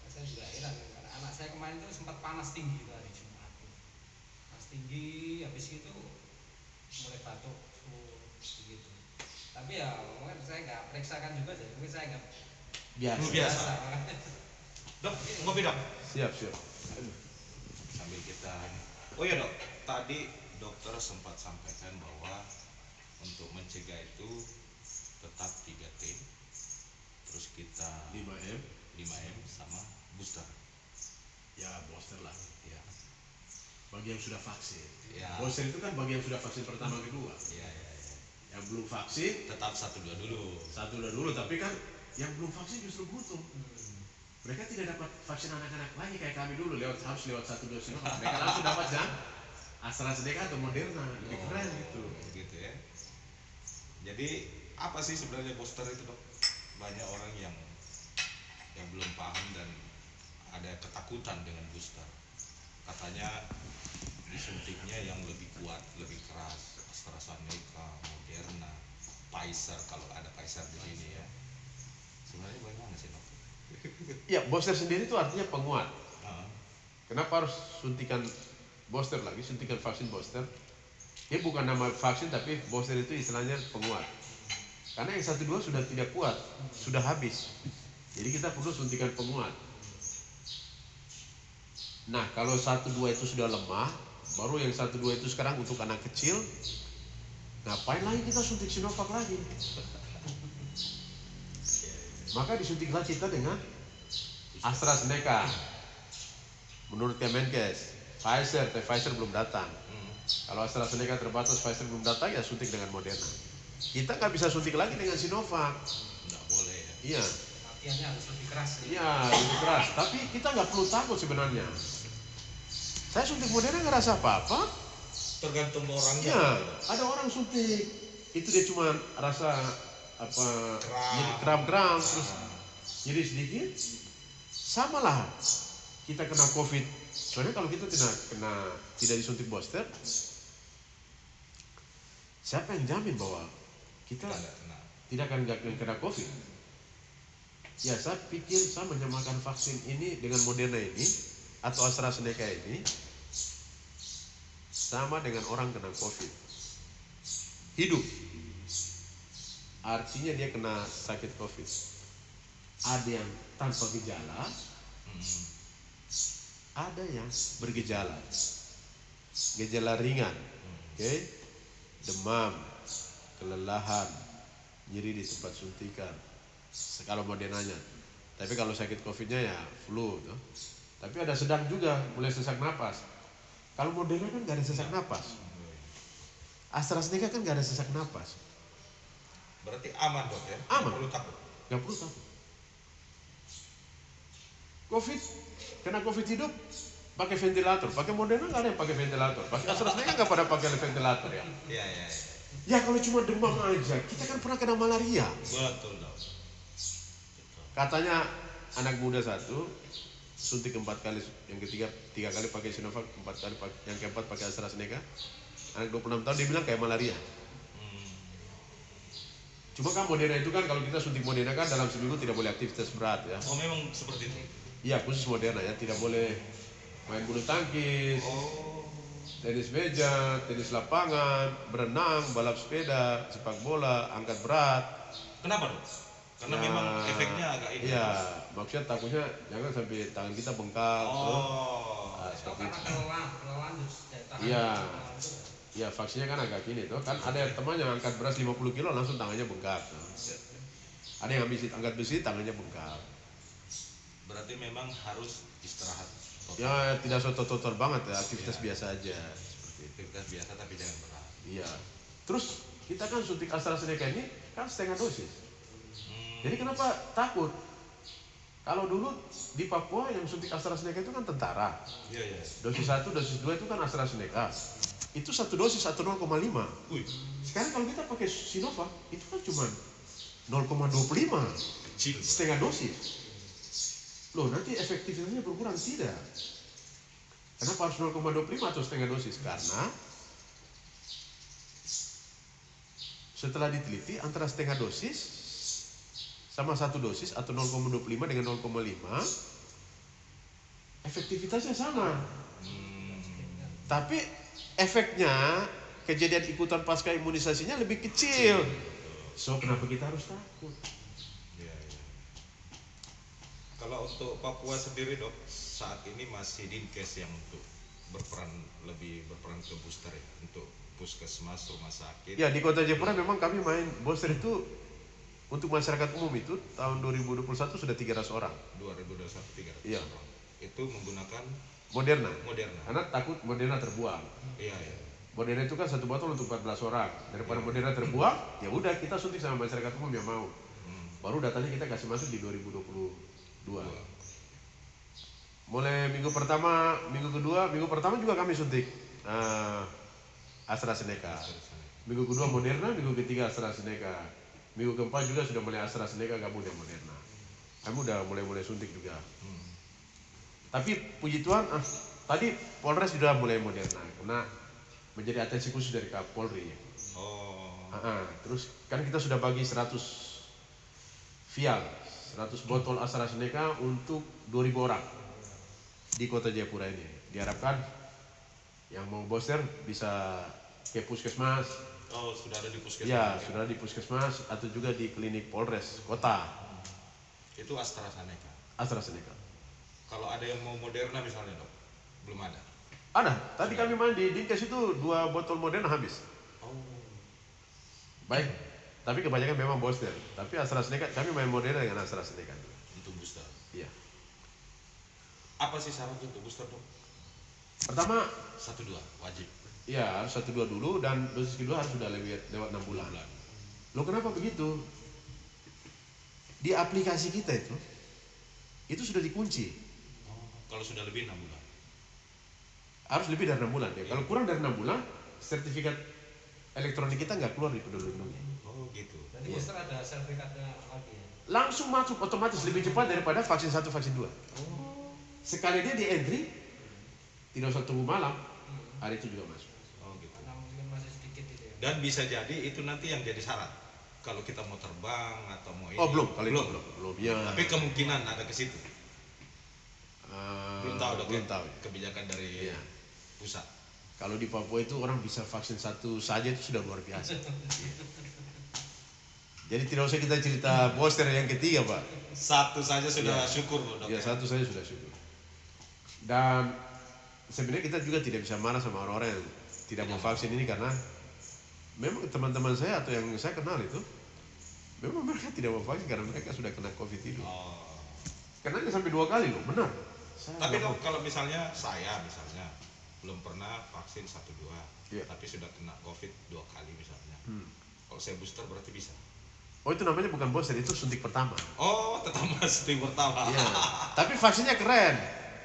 Saya juga heran karena anak saya kemarin itu sempat panas tinggi itu hari Jumat. Panas tinggi, habis itu mulai batuk begitu. Tapi ya mungkin saya nggak periksakan juga sih, mungkin saya nggak Biasa. Dok, ngopi dok. Siap, siap. Sambil kita. Oh ya dok, tadi dokter sempat sampaikan bahwa untuk mencegah itu tetap 3T, terus kita 5M. 5M sama booster. Ya, booster lah. Ya, Bagi yang sudah vaksin. ya, Booster itu kan bagi yang sudah vaksin pertama kedua. ya, ya, ya. Yang belum vaksin Tetap 1-2 dulu. satu udah dulu, tapi kan yang belum vaksin justru butuh. Mereka tidak dapat vaksin anak-anak lagi kayak kami dulu harus lewat 1 dosis. Mereka langsung dapat yang AstraZeneca atau Moderna, lebih keren gitu. Gitu ya. Jadi apa sih sebenarnya booster itu dok? Banyak orang yang belum paham dan ada ketakutan dengan booster. Katanya disuntiknya yang lebih kuat, lebih keras, AstraZeneca, Moderna, Pfizer kalau ada Pfizer di sini ya. Sebenarnya bagaimana sih dok? Ya, booster sendiri itu artinya penguat. Ah, Kenapa harus suntikan booster lagi, suntikan vaksin booster? Dia bukan nama vaksin tapi booster itu istilahnya penguat. Karena yang 1-2 sudah tidak kuat, sudah habis. Jadi kita perlu suntikan penguat. Nah, kalau 1-2 itu sudah lemah, baru yang 1-2 itu sekarang untuk anak kecil, ngapain lagi kita suntik Sinovac lagi? Maka disuntiklah kita dengan AstraZeneca. Menurut Kemenkes, Pfizer belum datang. Kalau AstraZeneca terbatas, Pfizer belum datang, ya suntik dengan Moderna. Kita nggak bisa suntik lagi dengan Sinovac. nggak boleh ya. Iya, latihannya harus lebih keras ya. iya lebih keras. Tapi kita nggak perlu takut sebenarnya. Saya suntik Moderna nggak rasa apa-apa. Tergantung orangnya. Iya, ada orang suntik itu dia cuma rasa apa jadi kram-kram terus jadi sedikit. Sama lah kita kena COVID. Soalnya kalau kita tidak disuntik booster, siapa yang jamin bahwa kita Kita nggak kena. tidak akan kena COVID? Ya, saya pikir saya menyamakan vaksin ini dengan Moderna ini atau AstraZeneca ini sama dengan orang kena COVID. Hidup. Artinya dia kena sakit COVID. Ada yang tanpa gejala, ada yang bergejala. Gejala ringan, oke? Demam, kelelahan, nyeri di tempat suntikan. Kalau Modernanya. Tapi kalau sakit COVID-nya ya flu, tuh. Tapi ada sedang juga, mulai sesak napas. Kalau Moderna kan nggak ada sesak napas. AstraZeneca kan nggak ada sesak napas. Berarti aman dok ya? Aman. Nggak perlu takut. Nggak perlu takut. COVID, kena COVID hidup, pakai ventilator. Pakai Moderna nggak ada yang pakai ventilator. Pakai AstraZeneca nggak pada pakai ventilator ya. Iya, iya, iya. Ya kalau cuma demam aja, kita kan pernah kena malaria. Betul dok. Betul. Katanya anak muda satu suntik 4 kali, yang ketiga 3 kali pakai Sinovac, 4 kali yang keempat pakai AstraZeneca. Anak 26 tahun dia bilang kayak malaria. Cuma kan Moderna itu kan kalau kita suntik Moderna kan dalam seminggu tidak boleh aktivitas berat ya. Oh memang seperti itu. Iya, khusus Moderna ya, tidak boleh main bulu tangkis, Oh. tenis meja, tenis lapangan, berenang, balap sepeda, sepak bola, angkat berat. Kenapa dok? Karena Ya, memang efeknya agak ini. Iya, maksudnya takutnya jangan sampai tangan kita bengkak. Oh. Nah, Oh, seperti karena itu. kelelahan terus daya tahan. Iya. Ya vaksinnya kan agak gini tuh, kan ada yang teman yang angkat beras 50 kilo langsung tangannya bengkak. Ada yang habis angkat besi tangannya bengkak. Berarti memang harus istirahat. Total. Ya tidak total banget ya, aktivitas Iya. biasa aja seperti itu. Aktivitas biasa tapi jangan berat. Iya. Terus kita kan suntik AstraZeneca ini kan setengah dosis. Jadi kenapa takut? Kalau dulu di Papua yang suntik AstraZeneca itu kan tentara. Iya, iya. Dosis 1, dosis 2 itu kan AstraZeneca. Itu satu dosis atau 0,5. Wih, Sekarang kalau kita pakai Sinovac itu kan cuma 0,25, kecil. setengah dosis. Loh, nanti efektivitasnya berkurang tidak? Kenapa harus 0,25 atau setengah dosis? Karena setelah diteliti antara setengah dosis sama satu dosis atau 0,25 dengan 0,5 efektivitasnya sama. Tapi efeknya kejadian ikutan pasca imunisasinya lebih kecil. So kenapa kita harus takut? Ya, ya. Kalau untuk Papua sendiri dok, saat ini masih Dinkes yang untuk lebih berperan ke booster ya, untuk puskesmas, rumah sakit. Ya, di Kota Jayapura memang kami main booster itu untuk masyarakat umum itu tahun 2021 sudah 300 orang. 2021 300 Iya. orang. Itu menggunakan Moderna. Moderna. Karena takut Moderna terbuang. Iya, iya. Moderna itu kan satu botol untuk 14 orang. Daripada Moderna terbuang, ya udah kita suntik sama masyarakat umum yang mau. Baru datanya kita kasih masuk di 2022. Mulai minggu pertama juga kami suntik AstraZeneca. Minggu kedua Moderna, minggu ketiga AstraZeneca. Minggu keempat juga sudah mulai AstraZeneca gabung dengan Moderna. Kami udah mulai suntik juga. Tapi puji Tuhan, tadi Polres sudah mulai Moderna karena menjadi atensi khusus dari Kapolri. Oh. Terus kan kita sudah bagi 100 vial, 100 botol AstraZeneca untuk 2.000 orang di Kota Jayapura ini. Diharapkan yang mau booster bisa ke puskesmas. Oh, sudah ada di puskesmas. Ya, sudah di puskesmas atau juga di klinik Polres Kota. Itu AstraZeneca. AstraZeneca. Kalau ada yang mau Moderna misalnya dok, belum ada. Ada. Tadi kami main di Dinkes itu 2 botol Moderna habis. Oh. Baik. Tapi kebanyakan memang booster. Tapi AstraZeneca kami main Moderna dengan AstraZeneca. Untuk booster. Iya. Apa sih syarat untuk booster dok? Pertama, 1-2 wajib. iya harus 1-2 dulu dan dosis kedua harus sudah lewat 6 bulan. Loh kenapa begitu? Di aplikasi kita itu sudah dikunci. Oh. Kalau sudah lebih 6 bulan. Harus lebih dari 6 bulan. Ya. Kalau kurang dari 6 bulan, sertifikat elektronik kita nggak keluar di Peduli Lindungi. Oh gitu. Nanti booster ada sertifikatnya lagi ya. Langsung masuk otomatis lebih cepat daripada vaksin 1, vaksin 2. Oh. Sekali dia di entry, tidak usah tunggu malam, hari itu juga masuk. Oh gitu. Karena mungkin masih sedikit itu ya. Dan bisa jadi itu nanti yang jadi syarat. Kalau kita mau terbang atau mau ini. Oh belum, kali itu belum. Ya. Tapi kemungkinan ada ke situ. Belum tahu dok. Belum ya? tahu. Kebijakan dari Iya. pusat. Kalau di Papua itu orang bisa vaksin 1 saja itu sudah luar biasa. Jadi tidak usah kita cerita booster yang ketiga Pak. 1 saja sudah Iya. syukur dok. Ya 1 saja sudah syukur. Dan sebenarnya kita juga tidak bisa marah sama orang-orang yang tidak mau vaksin ini karena memang teman-teman saya atau yang saya kenal itu memang mereka tidak mau vaksin karena mereka sudah kena COVID itu. Oh. Karena sampai 2 kali loh, benar. Saya Tapi nggak dok mau. kalau misalnya saya belum pernah vaksin 1-2, Iya. tapi sudah kena COVID 2 kali misalnya. Kalau saya booster berarti bisa. Oh itu namanya bukan booster, itu suntik pertama. Oh, tetap masih pertama. Iya. Tapi vaksinnya keren.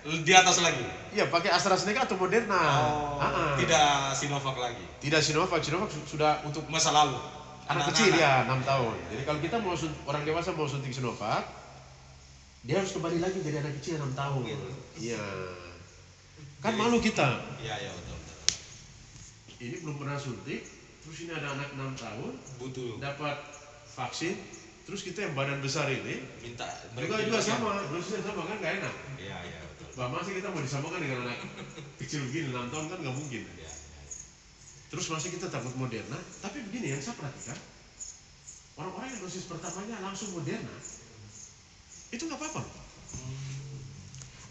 Di atas lagi. Iya, pakai AstraZeneca atau Moderna. Oh, tidak Sinovac lagi. Tidak Sinovac sudah untuk Masa lalu. anak kecil ya 6 tahun. Jadi kalau kita mau orang dewasa mau suntik Sinovac, dia harus kembali lagi jadi anak kecil 6 tahun. Iya. Kan malu kita. Iya, iya betul. Ini belum pernah suntik, terus ini ada anak 6 tahun Butuh dapat vaksin, terus kita yang badan besar ini minta juga sama, dosisnya sama kan nggak enak. Iya, iya betul. Bah, masa kita mau disamakan dengan anak kecil begini 6 tahun kan nggak mungkin. Iya. Terus masih kita takut Moderna, tapi begini yang saya perhatikan, orang-orang yang dosis pertamanya langsung Moderna, itu nggak apa-apa.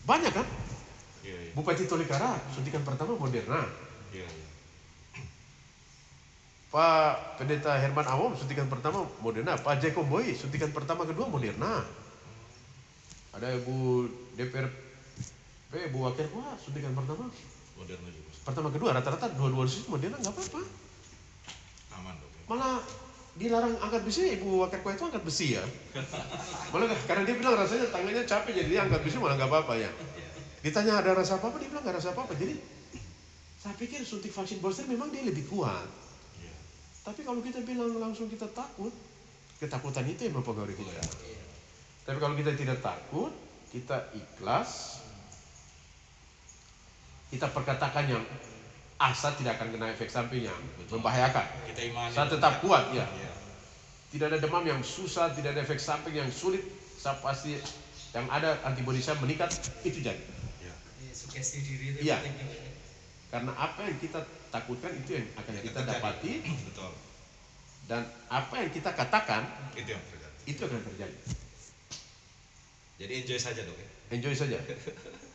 Banyak kan? Iya, iya. Bupati Tolikara suntikan pertama Moderna, Iya, iya. Pak Pendeta Herman Awom suntikan pertama Moderna, Pak Jeko Boy suntikan pertama kedua Moderna. Ada Ibu DPRP, Ibu Wakil Wah suntikan pertama, Moderna juga. pertama kedua rata-rata dua dosis Moderna nggak apa-apa. Aman dok. Malah dilarang angkat besi, Ibu Wakil Wah itu angkat besi ya. Malah karena dia bilang rasanya tangannya capek jadi dia angkat besi malah nggak apa-apa ya. Ditanya ada rasa apa-apa, dia bilang nggak rasa apa-apa. Jadi saya pikir suntik vaksin booster memang dia lebih kuat. Iya. Tapi kalau kita bilang langsung kita takut, ketakutan itu yang mempengaruhi kita. Tapi kalau kita tidak takut, kita ikhlas, kita perkatakan yang asa tidak akan kena efek samping yang membahayakan. Kita imani. Saya tetap kuat ya. Iya. Tidak ada demam yang susah, tidak ada efek samping yang sulit. Saya pasti yang ada antibodi saya meningkat itu jadi. Iya. Sugesti diri itu Iya. penting juga. Karena apa yang kita takutkan itu yang akan Yang kita terjadi. dapati, Betul. dan apa yang kita katakan Itu yang terjadi. itu akan terjadi. Jadi enjoy saja dok ya. Enjoy saja.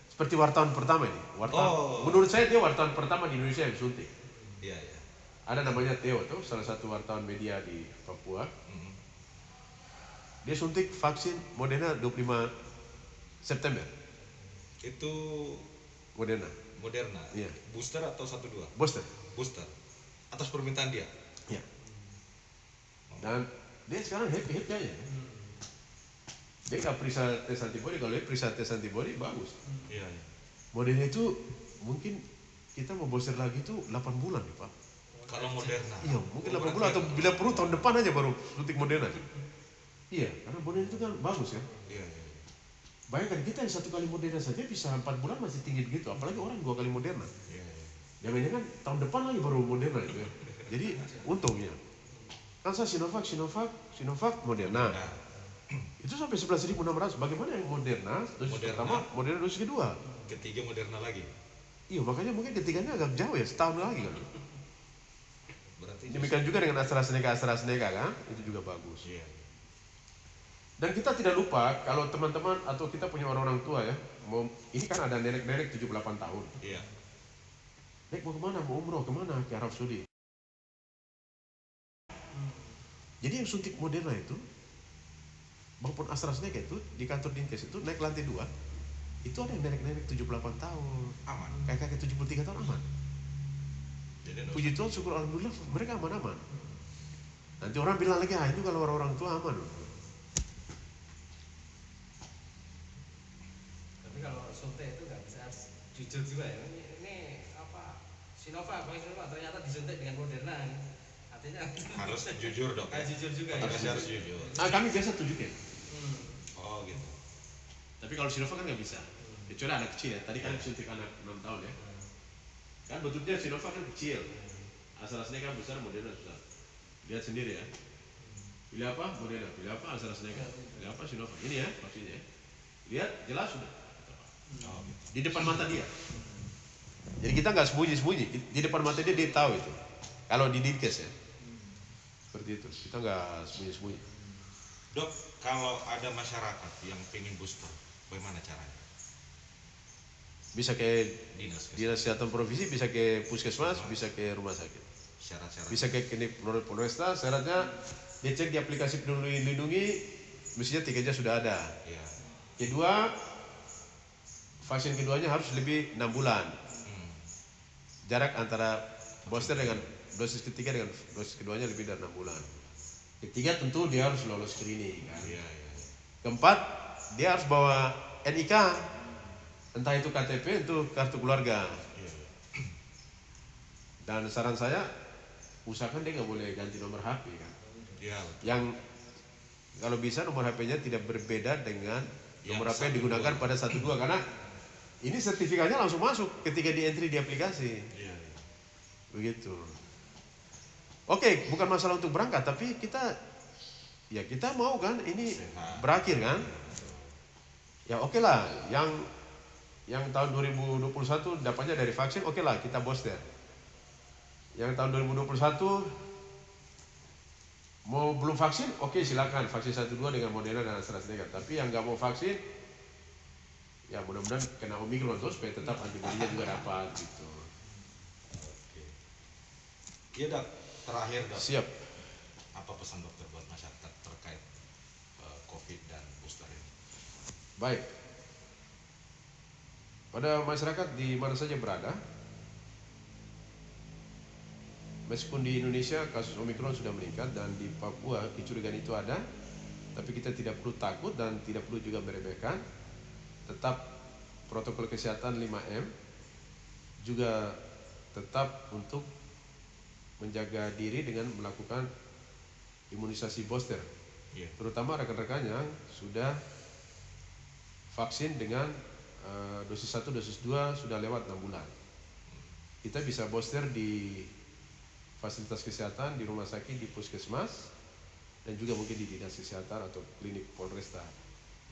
Seperti wartawan pertama ini. Oh. Menurut saya dia wartawan pertama di Indonesia yang suntik. Iya iya. Ada namanya Theo tuh, salah satu wartawan media di Papua. Mhm. Dia suntik vaksin Moderna 25 September. Itu Moderna. Moderna. Iya. Booster atau 1-2? Booster. Booster. Atas permintaan dia. Ya. Dan dia sekarang happy aja. Dia nggak periksa tes antibody. Kalau dia periksa tes antibody bagus. Iya iya. Moderna itu mungkin kita mau booster lagi itu 8 bulan nih Pak. Kalau Moderna. Iya, mungkin Oh, 8 bulan atau berarti- bila perlu tahun depan aja baru suntik Moderna. Iya, karena Moderna itu kan bagus ya. Iya iya. Bayangkan kita yang 1 kali Moderna saja bisa 4 bulan masih tinggi begitu, apalagi orang 2 kali Moderna. Iya iya. Jangan-jangan tahun depan lagi baru Moderna itu ya. Jadi untungnya. Kan saya Sinovac, Moderna. Nah, Itu sampai 11.600. Bagaimana yang Moderna dosis Moderna. pertama, Moderna dosis kedua? ketiga Moderna lagi. Iya, makanya mungkin ketiganya agak jauh ya, setahun lagi kan. Berarti Demikian juga dengan AstraZeneca kan, itu juga bagus. Iya. Dan kita tidak lupa kalau teman-teman atau kita punya orang-orang tua ya, ini kan ada nenek-nenek 78 tahun. Iya. Nek mau kemana? Mau umroh kemana? Ke Arab Saudi. Jadi yang suntik Moderna itu maupun AstraZeneca itu di kantor Dinkes itu naik lantai 2 itu ada yang nenek-nenek 78 tahun, Aman. kakek 73 tahun aman. Jadi no- Puji Tuhan, syukur alhamdulillah mereka aman-aman. Nanti orang bilang lagi, itu kalau orang-orang tua aman. Tapi kalau suntik itu nggak bisa jujur juga ya. Ini apa? Sinovac, ternyata disuntik dengan Moderna. Artinya harus jujur dok. harus jujur juga ya. Harus jujur. Kami biasa tunjukin. Oh gitu. Tapi kalau Sinovac kan nggak bisa. Kecuali anak kecil ya. Tadi kan suntik anak 6 tahun ya. Kan bentuknya Sinovac kan kecil. AstraZeneca besar, Moderna besar. Lihat sendiri ya. Pilih apa? Moderna. Pilih apa? AstraZeneca. Pilih apa? Sinovac. Ini ya vaksinnya ya. Lihat jelas sudah. Oh gitu. Di depan mata dia. Jadi kita nggak sembunyi-sembunyi. Di depan mata dia tahu itu. Kalau di Dinkes ya. Seperti itu. Kita nggak sembunyi-sembunyi. Dok, kalau ada masyarakat yang pengen booster, bagaimana caranya? Bisa ke Dinas kesehatan. dinas kesehatan provinsi, bisa ke puskesmas, bisa ke rumah sakit. Syarat-syarat. Bisa ke klinik Polresta. Syaratnya dia cek di aplikasi Peduli Lindungi, mestinya 3 jam sudah ada. Iya. Kedua, vaksin keduanya harus lebih 6 bulan. Jarak antara booster dengan dosis ketiga dengan dosis keduanya lebih dari 6 bulan. Ketiga tentu dia harus lolos screening kan. Iya iya. Keempat, dia harus bawa NIK, entah itu KTP, itu kartu keluarga. Iya. Dan saran saya, usahakan dia nggak boleh ganti nomor HP kan. Iya. Yang kalau bisa nomor HP-nya tidak berbeda dengan nomor HP yang 12. digunakan pada 12 karena ini sertifikatnya langsung masuk ketika di entry di aplikasi. Iya. Begitu. Oke, bukan masalah untuk berangkat, tapi kita mau kan ini Sehat. berakhir kan? Ya oke lah, yang tahun 2021 dapatnya dari vaksin, oke lah kita booster. Yang tahun 2021 mau belum vaksin, oke silakan vaksin 1-2 dengan Moderna dan AstraZeneca. Tapi yang nggak mau vaksin, ya mudah-mudahan kena Omikron terus supaya tetap antibodinya juga dapat gitu. Oke. Iya dok. Terakhir dok. Siap. Apa pesan dokter buat masyarakat terkait COVID dan booster ini? Baik. Pada masyarakat di mana saja berada, meskipun di Indonesia kasus Omikron sudah meningkat dan di Papua kecurigaan itu ada, tapi kita tidak perlu takut dan tidak perlu juga meremehkan. Tetap protokol kesehatan 5M, juga tetap untuk menjaga diri dengan melakukan imunisasi booster. Iya. Terutama rekan-rekan yang sudah vaksin dengan dosis 1, dosis 2 sudah lewat 6 bulan. Kita bisa booster di fasilitas kesehatan, di rumah sakit, di puskesmas, dan juga mungkin di dinas kesehatan atau klinik Polresta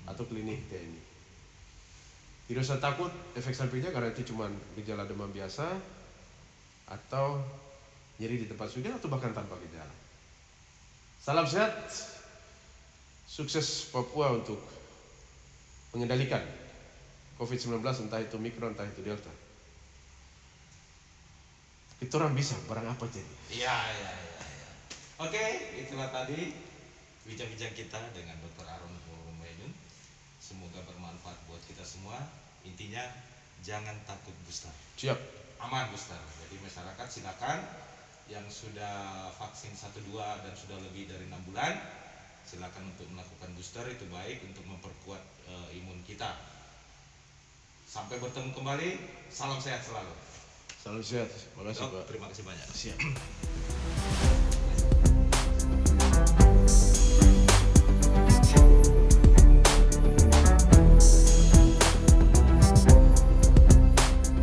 atau klinik TNI. Tidak usah takut efek sampingnya karena itu cuma gejala demam biasa. atau nyeri di tempat sudut atau bahkan tanpa gejala. Salam sehat, sukses Papua untuk mengendalikan COVID-19, entah itu Mikron, entah itu Delta. Itu orang bisa, barang apa jadi? Iya. Oke, itulah tadi bincang-bincang kita dengan Dr. Aaron Purwomaidun. Semoga bermanfaat buat kita semua. Intinya jangan takut booster. Siap. Aman booster. Jadi masyarakat silakan yang sudah vaksin 1-2 dan sudah lebih dari 6 bulan, silakan untuk melakukan booster. Itu baik untuk memperkuat imun kita. Sampai bertemu kembali. Salam sehat selalu. Salam sehat. Terima kasih, Dok, Pak. terima kasih banyak. Siap.